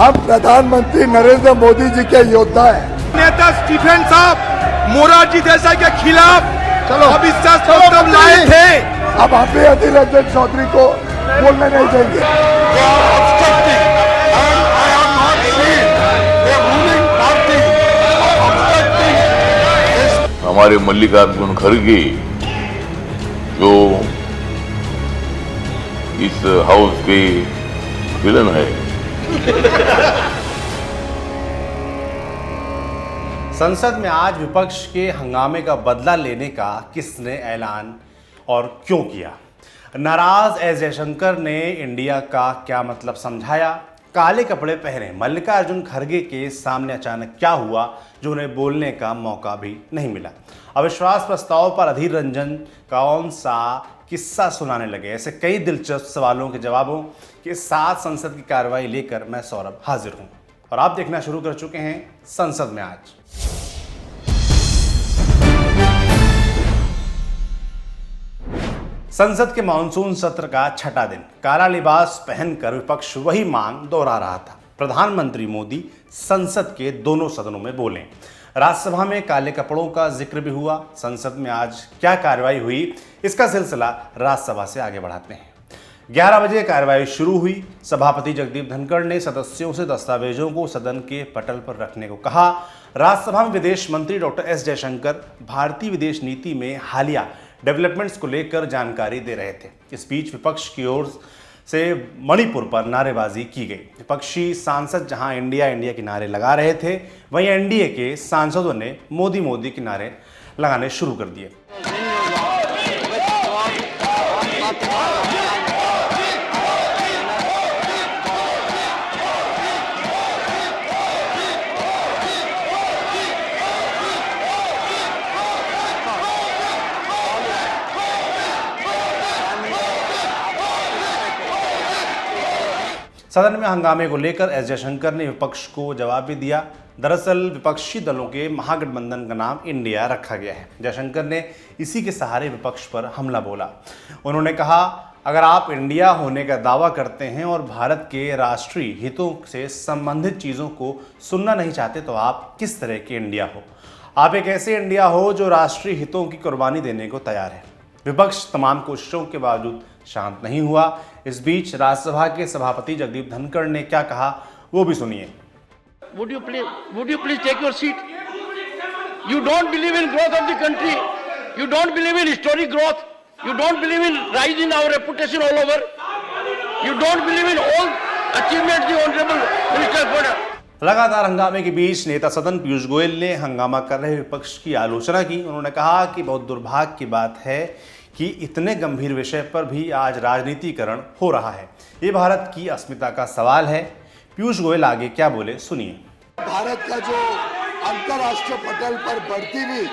हम प्रधानमंत्री नरेंद्र मोदी जी के योद्धा हैं। नेता स्टीफन साहब मोरारजी देसाई के खिलाफ चलो अविश्वास प्रस्ताव लाए थे। अब हम भी अधीर रंजन चौधरी को बोलने नहीं देंगे। हमारे मल्लिकार्जुन खड़गे जो इस हाउस के विलन है। संसद में आज विपक्ष के हंगामे का बदला लेने का किसने ऐलान और क्यों किया? नाराज एस जयशंकर ने इंडिया का क्या मतलब समझाया? काले कपड़े पहने मल्लिकार्जुन खड़गे के सामने अचानक क्या हुआ जो उन्हें बोलने का मौका भी नहीं मिला? अविश्वास प्रस्ताव पर अधीर रंजन कौन सा किस्सा सुनाने लगे? ऐसे कई दिलचस्प सवालों के जवाबों के साथ संसद की कार्रवाई लेकर मैं सौरभ हाजिर हूं और आप देखना शुरू कर चुके हैं संसद में आज। संसद के मानसून सत्र का छठा दिन, काला लिबास पहनकर विपक्ष वही मांग दोहरा रहा था। प्रधानमंत्री मोदी संसद के दोनों सदनों में बोले, राज्यसभा में काले कपड़ों का जिक्र भी हुआ। संसद में आज क्या कार्रवाई हुई, इसका सिलसिला राज्यसभा से आगे बढ़ाते हैं। 11 बजे कार्रवाई शुरू हुई। सभापति जगदीप धनखड़ ने सदस्यों से दस्तावेजों को सदन के पटल पर रखने को कहा। राज्यसभा में विदेश मंत्री डॉक्टर एस जयशंकर भारतीय विदेश नीति में हालिया डेवलपमेंट्स को लेकर जानकारी दे रहे थे। इस बीच विपक्ष की ओर से मणिपुर पर नारेबाजी की गई। विपक्षी सांसद जहां इंडिया इंडिया के नारे लगा रहे थे, वहीं एनडीए के सांसदों ने मोदी मोदी के नारे लगाने शुरू कर दिए। सदन में हंगामे को लेकर एस जयशंकर ने विपक्ष को जवाब भी दिया। दरअसल विपक्षी दलों के महागठबंधन का नाम इंडिया रखा गया है। जयशंकर ने इसी के सहारे विपक्ष पर हमला बोला। उन्होंने कहा, अगर आप इंडिया होने का दावा करते हैं और भारत के राष्ट्रीय हितों से संबंधित चीज़ों को सुनना नहीं चाहते तो आप किस तरह के इंडिया हो? आप एक ऐसे इंडिया हो जो राष्ट्रीय हितों की कुर्बानी देने को तैयार है। विपक्ष तमाम कोशिशों के बावजूद शांत नहीं हुआ। इस बीच राज्यसभा के सभापति जगदीप धनखड़ ने क्या कहा, वो भी सुनिए। Would you please take your seat? You don't believe in growth of the country. You don't believe in historic growth. You don't believe in rise in our reputation all over. You don't believe in all achievements the honorable minister put. लगातार हंगामे के बीच नेता सदन पीयूष गोयल ने हंगामा कर रहे विपक्ष की आलोचना की। उन्होंने कहा कि बहुत दुर्भाग्य की बात है कि इतने गंभीर विषय पर भी आज राजनीतिकरण हो रहा है। ये भारत की अस्मिता का सवाल है। पीयूष गोयल आगे क्या बोले, सुनिए। भारत का जो अंतर्राष्ट्रीय पटल पर बढ़ती हुई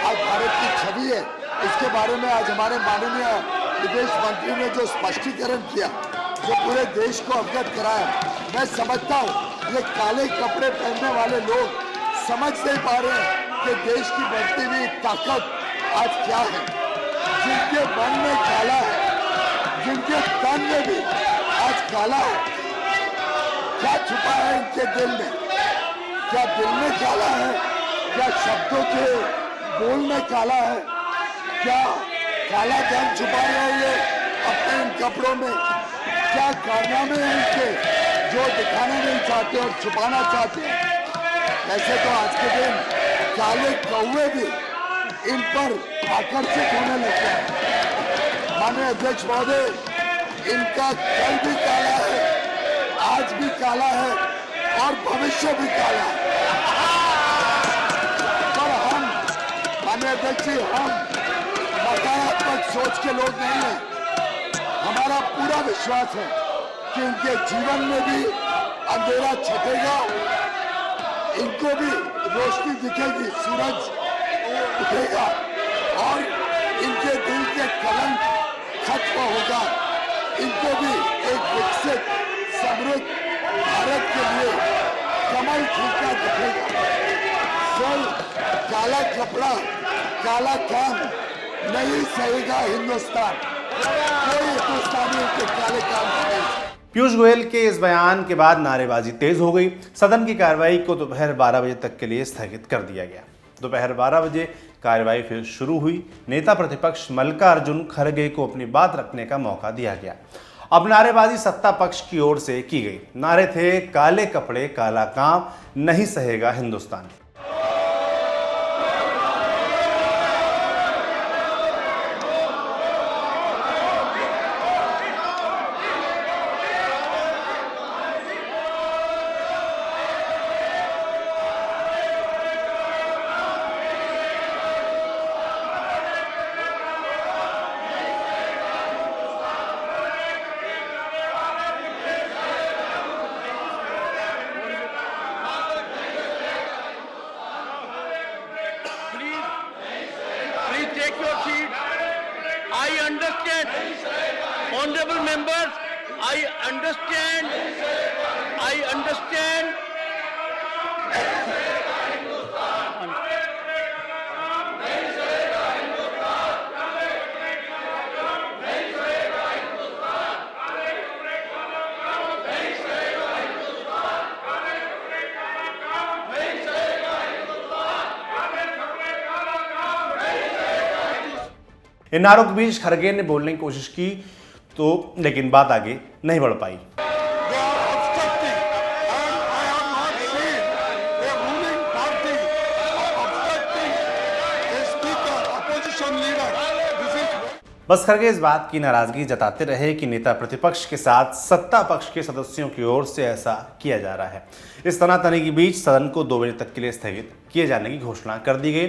आज भारत की छवि है, इसके बारे में आज हमारे माननीय विदेश मंत्री ने जो स्पष्टीकरण किया, जो पूरे देश को अवगत कराया, मैं समझता हूँ ये काले कपड़े पहनने वाले लोग समझ नहीं पा रहे हैं कि देश की बढ़ती हुई ताकत आज क्या है। जिनके मन में काला है, जिनके तन में भी आज काला है, क्या छुपा है इनके दिल में? क्या दिल में काला है? क्या शब्दों के बोल में काला है? क्या काला धन छुपाए हैं ये अपने इन कपड़ों में? क्या कारनामे हैं इनके जो दिखाना नहीं चाहते और छुपाना चाहते हैं? वैसे तो आज के दिन काले कौवे भी इन पर आकर्षित होने लगते हैं। माननीय अध्यक्ष महोदय, इनका कल भी काला है, आज भी काला है और भविष्य भी काला है। पर हम, माननीय अध्यक्ष जी, हम नकारात्मक सोच के लोग नहीं हैं। हमारा पूरा विश्वास है कि इनके जीवन में भी अंधेरा छटेगा, इनको भी रोशनी दिखेगी, सूरज उठेगा और इनके दिल के कलंक खत्म होगा। इनको भी एक विकसित समृद्ध भारत के लिए कमल खिलता दिखेगा। सिर्फ काला कपड़ा, काला काम नहीं सहेगा हिंदुस्तान। कोई हिंदुस्तानी के काले काम नहीं। पीयूष गोयल के इस बयान के बाद नारेबाजी तेज हो गई। सदन की कार्रवाई को दोपहर 12 बजे तक के लिए स्थगित कर दिया गया। दोपहर 12 बजे कार्रवाई फिर शुरू हुई। नेता प्रतिपक्ष मल्लिकार्जुन खड़गे को अपनी बात रखने का मौका दिया गया। अब नारेबाजी सत्ता पक्ष की ओर से की गई। नारे थे, काले कपड़े काला काम, नहीं सहेगा Hindustan. Take your seat. I understand, honorable members. I understand. इन नारों के बीच खड़गे ने बोलने की कोशिश की लेकिन बात आगे नहीं बढ़ पाई। बस खड़गे इस बात की नाराजगी जताते रहे कि नेता प्रतिपक्ष के साथ सत्ता पक्ष के सदस्यों की ओर से ऐसा किया जा रहा है। इस तनातनी के बीच सदन को 2 बजे तक के लिए स्थगित किए जाने की घोषणा कर दी गई।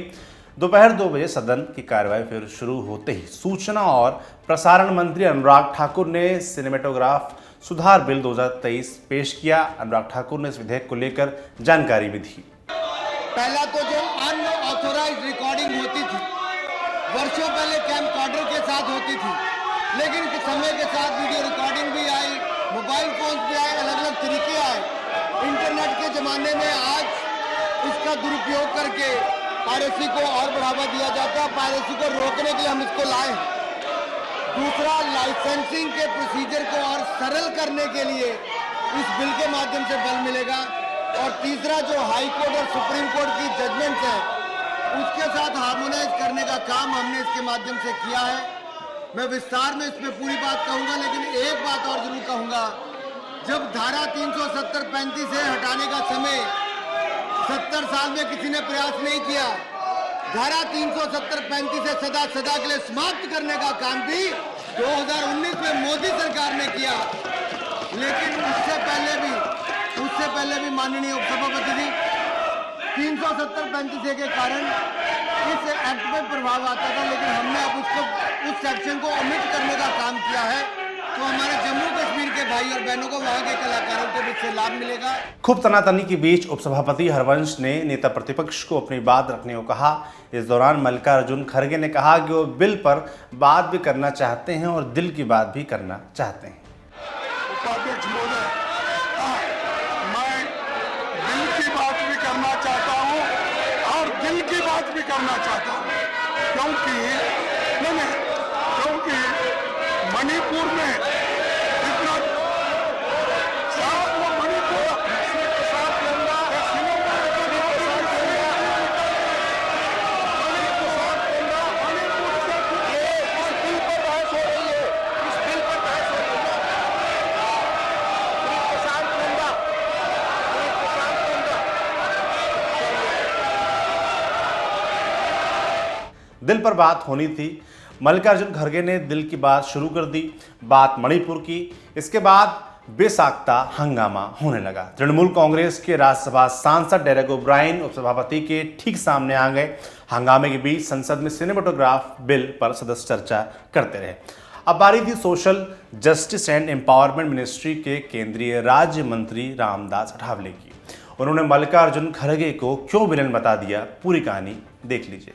दोपहर 2 बजे सदन की कार्रवाई फिर शुरू होते ही सूचना और प्रसारण मंत्री अनुराग ठाकुर ने सिनेमेटोग्राफ सुधार बिल 2023 पेश किया। अनुराग ठाकुर ने इस विधेयक को लेकर जानकारी भी दी। पहला तो जो अनऑथोराइज्ड रिकॉर्डिंग होती थी, वर्षों पहले कैमकॉर्डर के साथ होती थी, लेकिन समय के साथ वीडियो रिकॉर्डिंग भी आई, मोबाइल फोन भी आए, अलग अलग तरीके आए। इंटरनेट के जमाने में आज इसका दुरुपयोग करके पायरेसी को और बढ़ावा दिया जाता है। पायरेसी को रोकने के लिए हम इसको लाए हैं। दूसरा, लाइसेंसिंग के प्रोसीजर को और सरल करने के लिए इस बिल के माध्यम से बल मिलेगा। और तीसरा, जो हाई कोर्ट और सुप्रीम कोर्ट की जजमेंट्स है उसके साथ हार्मोनाइज करने का काम हमने इसके माध्यम से किया है। मैं विस्तार में इसमें पूरी बात कहूंगा, लेकिन एक बात और जरूर कहूंगा। जब धारा 370-35 से हटाने का समय 70 साल में किसी ने प्रयास नहीं किया, धारा 370-35 से सदा के लिए समाप्त करने का काम भी 2019 में मोदी सरकार ने किया। लेकिन उससे पहले भी माननीय उपसभापति जी 370-35 के कारण इस एक्ट में प्रभाव आता था, लेकिन हमने अब उस सेक्शन को ओमिट करने का काम किया है। तो हमारे जम्मू कश्मीर के भाई और बहनों को, वहां के कलाकारों को भी इससे लाभ मिलेगा। खूब तनातनी के बीच उपसभापति हरवंश ने नेता प्रतिपक्ष को अपनी बात रखने को कहा। इस दौरान मल्लिकार्जुन खड़गे ने कहा कि वो बिल पर बात भी करना चाहते हैं और दिल की बात भी करना चाहते हैं। उपाध्यक्ष महोदय, मैं दिल की बात भी करना चाहता हूँ और दिल की बात भी करना चाहता हूँ, क्योंकि मणिपुर में इतना दिल पर बात होनी थी। मल्लिकार्जुन खड़गे ने दिल की बात शुरू कर दी। बात मणिपुर की। इसके बाद बेसाख्ता हंगामा होने लगा। तृणमूल कांग्रेस के राज्यसभा सांसद डेरेक ओब्रायन उपसभापति के ठीक सामने आ गए। हंगामे के बीच संसद में सिनेमेटोग्राफ बिल पर सदस्य चर्चा करते रहे। अब बारी थी social justice and empowerment ministry के केंद्रीय राज्य मंत्री रामदास अठावले की। उन्होंने मल्लिकार्जुन खड़गे को क्यों विलेन बता दिया, पूरी कहानी देख लीजिए।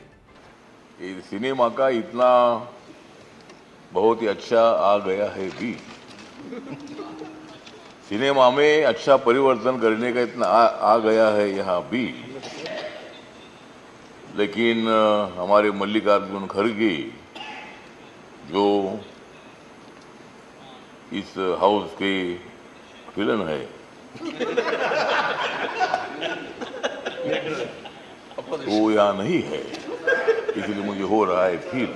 सिनेमा का इतना बहुत ही अच्छा आ गया है भी, सिनेमा में अच्छा परिवर्तन करने का इतना आ गया है यहाँ भी, लेकिन हमारे मल्लिकार्जुन खड़गे जो इस हाउस के विलन है। वो यहाँ नहीं है, इसलिए मुझे हो रहा है फील।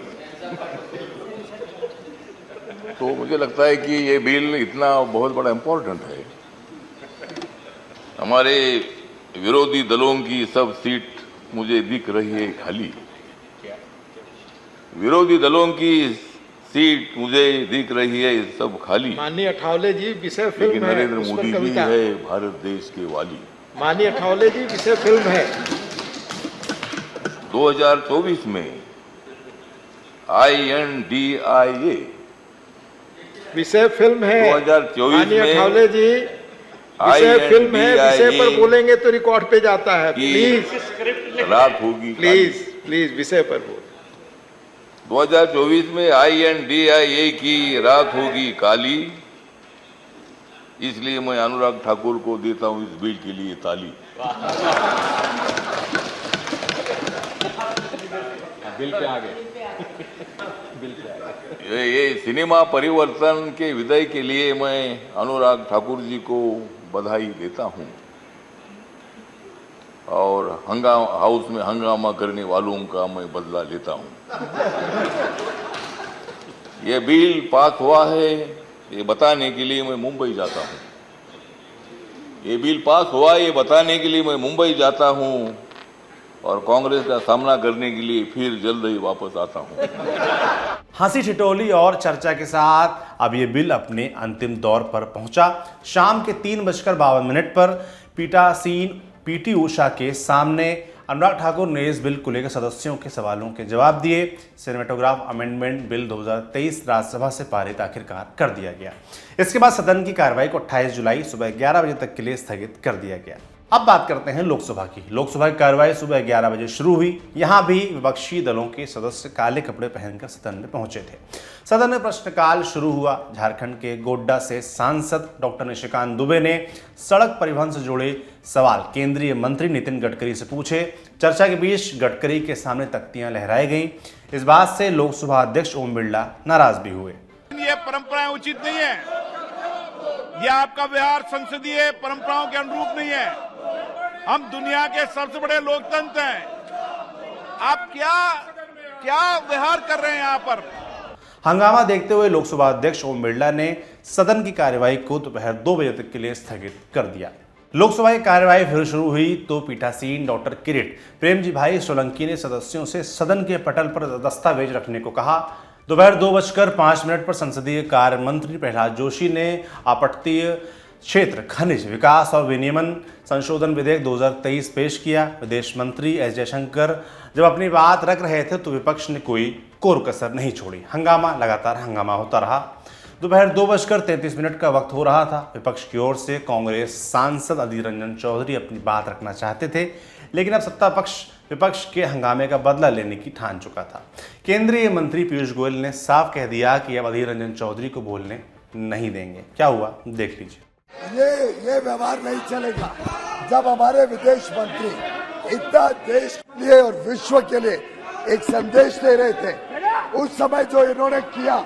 तो मुझे लगता है कि ये बिल इतना बहुत बड़ा इम्पोर्टेंट है। हमारे विरोधी दलों की सब सीट मुझे दिख रही है खाली। विरोधी दलों की सीट मुझे दिख रही है सब खाली। माननीय अठावले जी, विषय फिल्म लेकिन है, नरेंद्र उस पर मोदी जी कविता। है भारत देश के वाली। माननीय अठावले जी, विषय फिल्म है। 2024 में INDIA विषय फिल्म है। 2024 माननीय में अठावले जी, विषय फिल्म है, विषय पर बोलेंगे तो रिकॉर्ड पे जाता है। प्लीज रात होगी प्लीज प्लीज विषय पर बोल। 2024 में INDIA की रात होगी काली, इसलिए मैं अनुराग ठाकुर को देता हूं इस बिल के लिए ताली। बिल पे आ गए। ये सिनेमा परिवर्तन के विजय के लिए मैं अनुराग ठाकुर जी को बधाई देता हूं और हाउस में हंगामा करने वालों का मैं बदला लेता हूं। ये बिल पास हुआ है ये बताने के लिए मैं मुंबई जाता हूं। ये बिल पास हुआ ये बताने के लिए मैं मुंबई जाता हूं और कांग्रेस का सामना करने के लिए फिर जल्द ही वापस आता हूं। हंसी ठिठोली और चर्चा के साथ अब ये बिल अपने अंतिम दौर पर पहुंचा। शाम के 3:52 पर पीठासीन PT उषा के सामने अनुराग ठाकुर ने इस बिल को लेकर सदस्यों के सवालों के जवाब दिए। सिनेमेटोग्राफ अमेंडमेंट बिल 2023 राज्यसभा से पारित आखिरकार कर दिया गया। इसके बाद सदन की कार्रवाई को 28 जुलाई सुबह 11 बजे तक के लिए स्थगित कर दिया गया। अब बात करते हैं लोकसभा की। लोकसभा की कार्रवाई सुबह 11 बजे शुरू हुई। यहां भी विपक्षी दलों के सदस्य काले कपड़े पहनकर सदन में पहुंचे थे। सदन में प्रश्नकाल शुरू हुआ। झारखंड के गोड्डा से सांसद डॉक्टर निशिकांत दुबे ने सड़क परिवहन से जुड़े सवाल केंद्रीय मंत्री नितिन गडकरी से पूछे। चर्चा के बीच गडकरी के सामने तख्तियां लहराई गईं। इस बात से लोकसभा अध्यक्ष ओम बिरला नाराज भी हुए। ये परंपराएं उचित नहीं है। ये आपका व्यवहार संसदीय परंपराओं के अनुरूप नहीं है। हम दुनिया के सबसे बड़े लोकतंत्र हैं। आप क्या व्यवहार कर रहे हैं यहाँ पर? हंगामा देखते हुए लोकसभा अध्यक्ष ओम बिरला ने सदन की कार्यवाही को दोपहर 2 बजे तक के लिए स्थगित कर दिया। लोकसभा की कार्यवाही फिर शुरू हुई तो पीठासीन डॉक्टर किरीट प्रेमजी भाई सोलंकी ने सदस्यों से सदन के पटल पर दस्तावेज रखने को कहा। दोपहर 2:05 पर संसदीय कार्य मंत्री प्रहलाद जोशी ने अपतटीय क्षेत्र खनिज विकास और विनियमन संशोधन विधेयक 2023 पेश किया। विदेश मंत्री एस जयशंकर जब अपनी बात रख रहे थे तो विपक्ष ने कोई कोर कसर नहीं छोड़ी। लगातार हंगामा होता रहा। दोपहर 2:33 का वक्त हो रहा था। विपक्ष की ओर से कांग्रेस सांसद अधीर रंजन चौधरी अपनी बात रखना चाहते थे, लेकिन अब सत्ता पक्ष विपक्ष के हंगामे का बदला लेने की ठान चुका था। केंद्रीय मंत्री पीयूष गोयल ने साफ कह दिया कि अब अधीर रंजन चौधरी को बोलने नहीं देंगे। क्या हुआ देख लीजिए। ये व्यवहार नहीं चलेगा। जब हमारे विदेश मंत्री इतना देश के लिए और विश्व के लिए एक संदेश दे रहे थे, उस समय जो इन्होंने किया,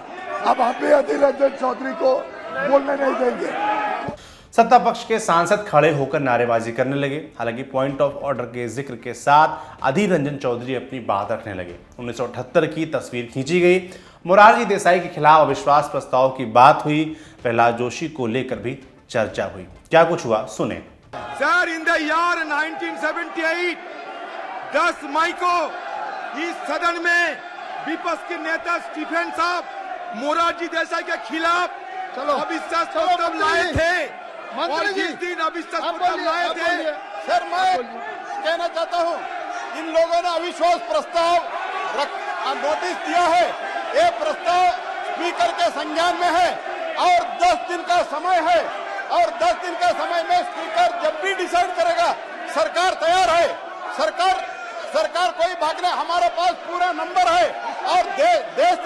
अब हम भी अधीर रंजन चौधरी को बोलने नहीं देंगे। सत्ता पक्ष के सांसद खड़े होकर नारेबाजी करने लगे। हालांकि पॉइंट ऑफ ऑर्डर के जिक्र के साथ अधीर रंजन चौधरी अपनी बात रखने लगे। 1978 की तस्वीर खींची गई। मोरारजी देसाई के खिलाफ अविश्वास प्रस्ताव की बात हुई। प्रहलाद जोशी को लेकर भी चर्चा हुई। क्या कुछ हुआ सुने। सर, इन द ईयर 1978 10 मई को इस सदन में विपक्ष के नेता स्टीफन साहब मोरारजी देसाई के खिलाफ अविश्वास प्रस्ताव लाए थे और जिस दिन अविश्वास प्रस्ताव लाए थे, सर मैं कहना चाहता हूं, इन लोगों ने अविश्वास प्रस्ताव नोटिस दिया है। ये प्रस्ताव स्पीकर के संज्ञान में है और 10 दिन का समय है और 10 दिन का समय में स्पीकर जब भी डिसाइड करेगा, सरकार तैयार है। सरकार कोई भागने, हमारे पास पूरा नंबर है और देश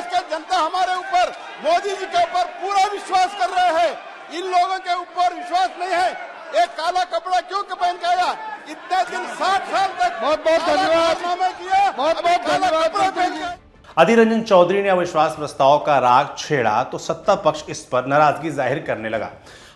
के जनता हमारे ऊपर, मोदी जी के ऊपर पूरा विश्वास कर रहे हैं। इन लोगों के ऊपर विश्वास नहीं है। एक काला कपड़ा क्यों पहन के आया? इतने दिन 60 साल तक बहुत धन्यवाद किया। बहुत धन्यवाद। अधीर रंजन चौधरी ने अविश्वास प्रस्ताव का राग छेड़ा तो सत्ता पक्ष इस पर नाराजगी जाहिर करने लगा।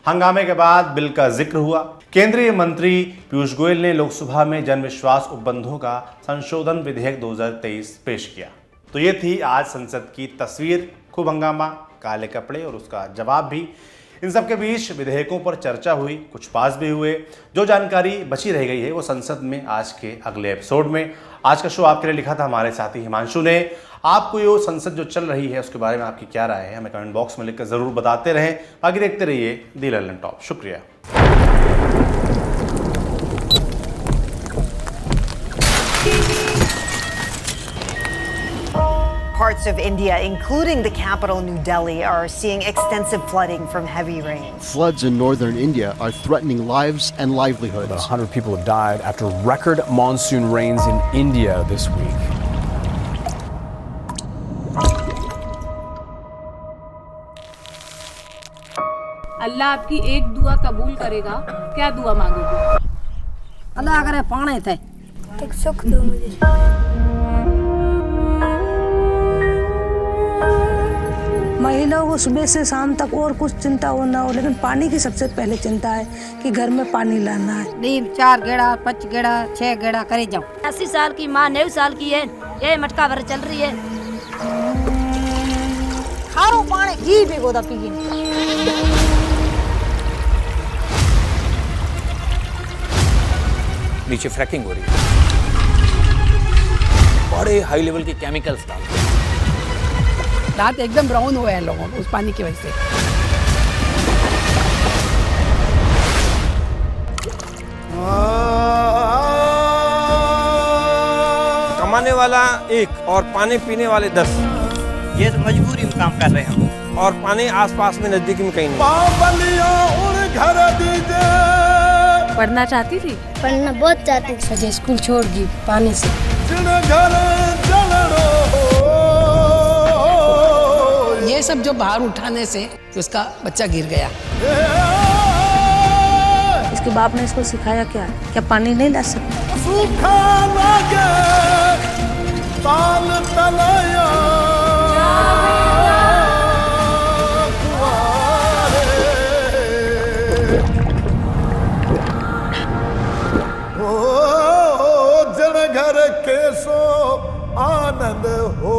हंगामे के बाद बिल का जिक्र हुआ। केंद्रीय मंत्री पीयूष गोयल ने लोकसभा में जनविश्वास उपबंधों का संशोधन विधेयक 2023 पेश किया। तो ये थी आज संसद की तस्वीर। खूब हंगामा, काले कपड़े और उसका जवाब भी। इन सब के बीच विधेयकों पर चर्चा हुई, कुछ पास भी हुए। जो जानकारी बची रह गई है वो संसद में आज के अगले एपिसोड में। आज का शो आपके लिए लिखा था हमारे साथी हिमांशु ने। आपको ये संसद जो चल रही है उसके बारे में आपकी क्या राय है, हमें कमेंट बॉक्स में लिखकर जरूर बताते रहें। बाकी देखते रहिए दी लंदन टॉप। शुक्रिया। Parts of India, including the capital New Delhi, are seeing extensive flooding from heavy rains. Floods in northern India are threatening lives and livelihoods. About 100 people have died after record monsoon rains in India this week. अल्लाह आपकी एक दुआ कबूल करेगा। क्या दुआ मांगोगे? अल्लाह करे पाने थे एक सुख दो मुझे। महिलाओं को सुबह से शाम तक और कुछ चिंता हो ना हो, लेकिन पानी की सबसे पहले चिंता है कि घर में पानी लाना है। दिन 4 गेड़ा 5 गेड़ा 6 गेड़ा करे जाओ। 80 साल की माँ 9 साल की है, ये मटका भर चल रही है। खारो पानी घी भिगो दा पी। नीचे फ्रैकिंग हो रही है, बड़े हाई लेवल के केमिकल्स डालते हैं। दांत एकदम ब्राउन हुए हैं लोगों को उस पानी की वजह से। कमाने वाला 1 और पानी पीने वाले 10। ये तो मजबूरी में काम कर रहे हैं और पानी आसपास में नजदीक में कहीं नहीं। पढ़ना चाहती थी? पढ़ना बहुत चाहती थी। सजे स्कूल छोड़ दी पानी से। ये सब जो बाहर उठाने से तो उसका बच्चा गिर गया। इसके बाप ने इसको सिखाया क्या पानी नहीं ला सकता? जन घर के सो आनंद हो।